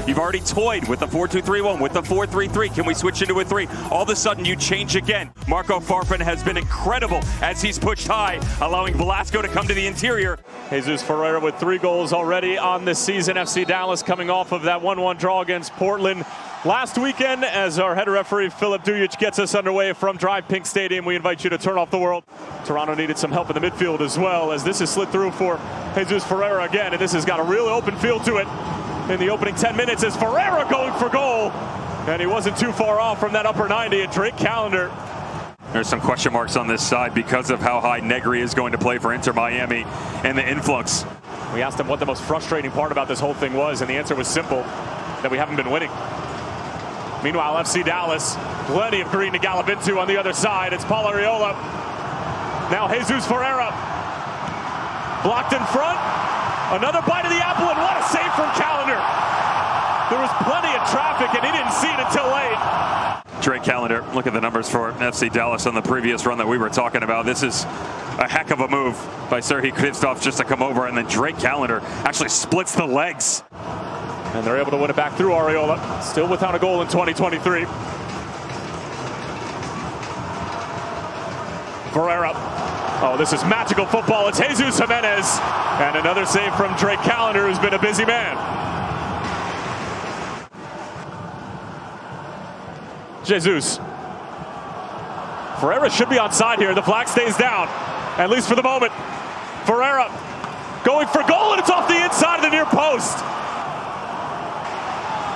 You've already toyed with the 4-2-3-1, with the 4-3-3. Can we switch into a 3? All of a sudden, you change again. Marco Farfan has been incredible as he's pushed high, allowing Velasco to come to the interior. Jesus Ferreira with 3 goals already on this season. FC Dallas coming off of that 1-1 draw against Portland last weekend. As our head referee Filip Dujic gets us underway from Drive Pink Stadium, we invite you to turn off the world. Toronto needed some help in the midfield as well, as this is slid through for Jesus Ferreira again, and this has got a real open feel to it. In the opening 10 minutes is Ferreira going for goal, and he wasn't too far off from that upper 90 at Drake Callender. There's some question marks on this side because of how high Negri is going to play for Inter Miami and the influx. We asked him what the most frustrating part about this whole thing was, and the answer was simple, that we haven't been winning. Meanwhile, FC Dallas, plenty of green to gallop into on the other side. It's Paul Arriola. Now Jesus Ferreira, blocked in front. Another bite of the apple, and what a save from Callender. There was plenty of traffic, and he didn't see it until late. Drake Callender, look at the numbers for FC Dallas on the previous run that we were talking about. This is a heck of a move by Serhii Krzysztof just to come over, and then Drake Callender actually splits the legs. And they're able to win it back through Arriola, still without a goal in 2023. Ferreira. Oh, this is magical football. It's Jesus Jimenez. And another save from Drake Callender, who's been a busy man. Jesus. Ferreira should be onside here. The flag stays down, at least for the moment. Ferreira going for goal, and it's off the inside of the near post.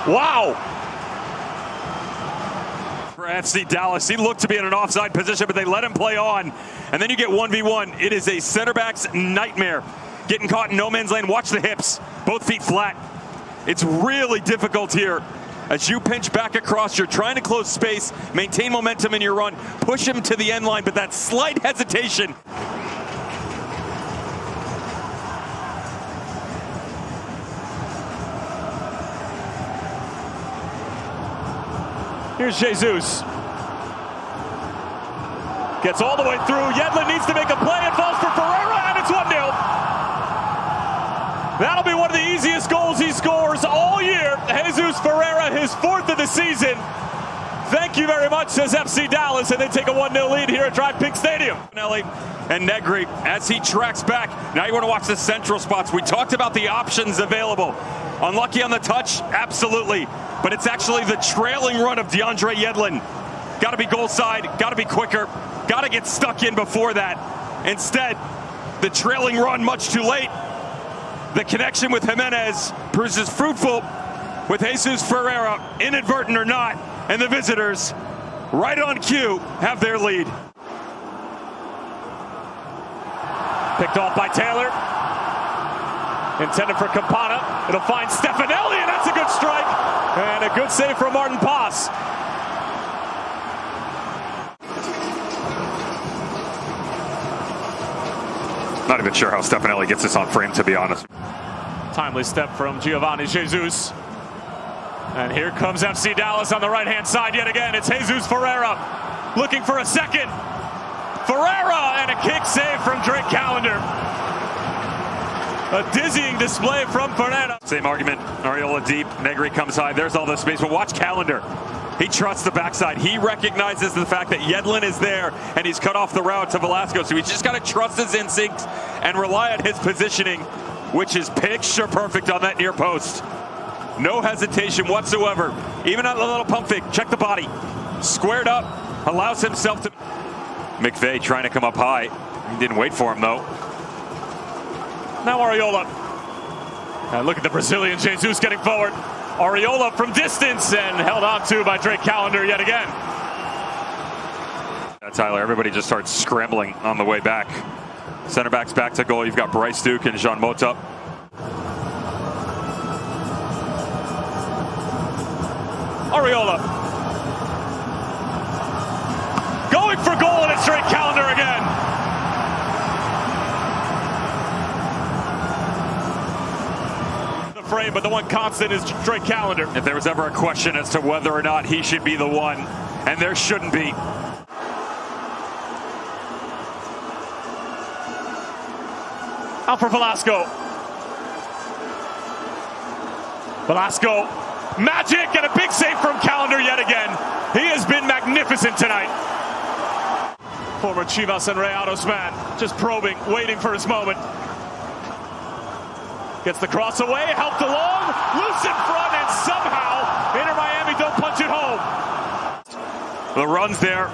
Wow. For FC Dallas, he looked to be in an offside position, but they let him play on. And then you get 1v1. It is a center back's nightmare. Getting caught in no man's land. Watch the hips. Both feet flat. It's really difficult here. As you pinch back across, you're trying to close space, maintain momentum in your run, push him to the end line, but that slight hesitation. Here's Jesus. Gets all the way through. Yedlin needs to make a play. It falls for Ferreira, and it's 1-0. That'll be one of the easiest goals he scores all year. Jesus Ferreira, his 4th of the season. Thank you very much, says FC Dallas, and they take a 1-0 lead here at Drive Pink Stadium. And Negri, as he tracks back. Now you want to watch the central spots. We talked about the options available. Unlucky on the touch? Absolutely. But it's actually the trailing run of DeAndre Yedlin. Got to be goal side, got to be quicker, got to get stuck in before that. Instead, the trailing run much too late. The connection with Jimenez proves fruitful with Jesus Ferreira, inadvertent or not, and the visitors, right on cue, have their lead. Picked off by Taylor. Intended for Campana. It'll find Stefanelli, and that's a good strike. And a good save from Martin Paas. Not even sure how Stefanelli gets this on frame, to be honest. Timely step from Giovanni Jesus. And here comes FC Dallas on the right-hand side yet again. It's Jesus Ferreira looking for a second. Ferreira, and a kick save from Drake Callender. A dizzying display from Ferreira. Same argument. Arriola deep. Negri comes high. There's all the space. But watch Callender. He trusts the backside. He recognizes the fact that Yedlin is there, and he's cut off the route to Velasco. So he's just got to trust his instincts and rely on his positioning, which is picture perfect on that near post. No hesitation whatsoever. Even on the little pump fake. Check the body. Squared up. Allows himself to... McVeigh trying to come up high. He didn't wait for him, though. Now Arriola. And look at the Brazilian Jesus getting forward. Arriola from distance and held on to by Drake Callender yet again. Tyler, everybody just starts scrambling on the way back. Center backs back to goal. You've got Bryce Duke and Jean Mota. Arriola. Going for goal, and it's Drake Callender again. The frame, but the one constant is Drake Callender. If there was ever a question as to whether or not he should be the one, and there shouldn't be. Out for Velasco. Velasco Magic, and a big save from Calendar yet again. He has been magnificent tonight. Former Chivas and Rayados man, just probing, waiting for his moment. Gets the cross away, helped along, loose in front, and somehow Inter Miami don't punch it home. The run's there.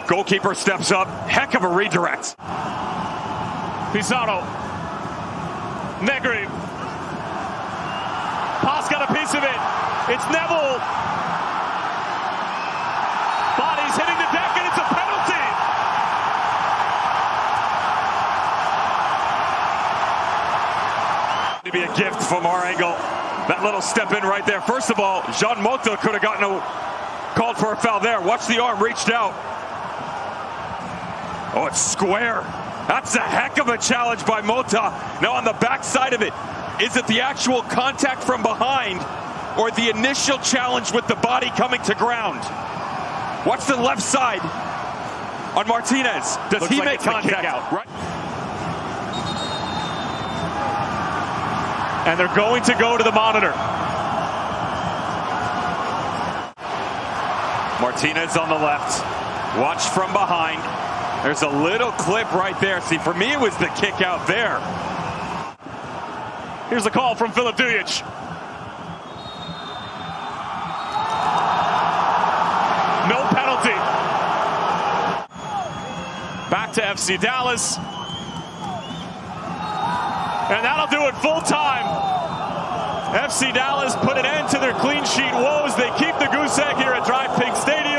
Goalkeeper steps up. Heck of a redirect. Pizarro. Negri. Pass got a piece of it. It's Neville. Body's hitting the deck, and it's a penalty. To be a gift from our angle. That little step in right there. First of all, Jean Mota could have gotten called for a foul there. Watch the arm reached out. Oh, it's square. That's a heck of a challenge by Mota. Now on the backside of it, is it the actual contact from behind or the initial challenge with the body coming to ground? Watch the left side on Martinez. Does he make contact? Right. And they're going to go to the monitor. Martinez on the left. Watch from behind. There's a little clip right there. See, for me, it was the kick out there. Here's a call from Filip Dujic. No penalty. Back to FC Dallas. And that'll do it full time. FC Dallas put an end to their clean sheet woes. They keep the goose egg here at Drive Pink Stadium.